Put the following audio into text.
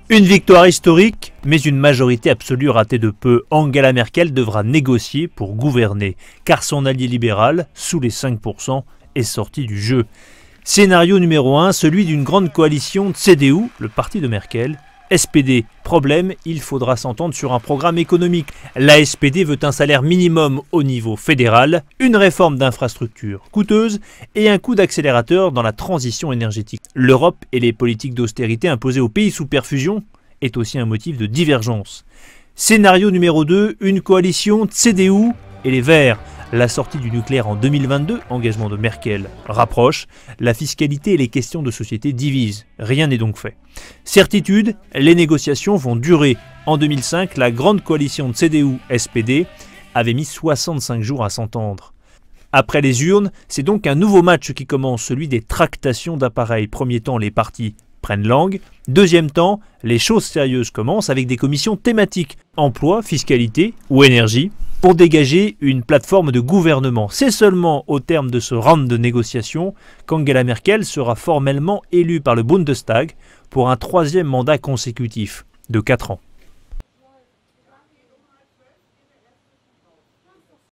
Une victoire historique, mais une majorité absolue ratée de peu. Angela Merkel devra négocier pour gouverner, car son allié libéral, sous les 5%, est sorti du jeu. Scénario numéro 1, celui d'une grande coalition CDU, le parti de Merkel, SPD. Problème, il faudra s'entendre sur un programme économique. La SPD veut un salaire minimum au niveau fédéral, une réforme d'infrastructure coûteuse et un coup d'accélérateur dans la transition énergétique. L'Europe et les politiques d'austérité imposées aux pays sous perfusion est aussi un motif de divergence. Scénario numéro 2, une coalition CDU et les Verts. La sortie du nucléaire en 2022, engagement de Merkel, rapproche. La fiscalité et les questions de société divisent. Rien n'est donc fait. Certitude, les négociations vont durer. En 2005, la grande coalition de CDU-SPD avait mis 65 jours à s'entendre. Après les urnes, c'est donc un nouveau match qui commence, celui des tractations d'appareils. Premier temps, les partis prennent langue. Deuxième temps, les choses sérieuses commencent avec des commissions thématiques, emploi, fiscalité ou énergie, pour dégager une plateforme de gouvernement. C'est seulement au terme de ce round de négociations qu'Angela Merkel sera formellement élue par le Bundestag pour un troisième mandat consécutif de 4 ans.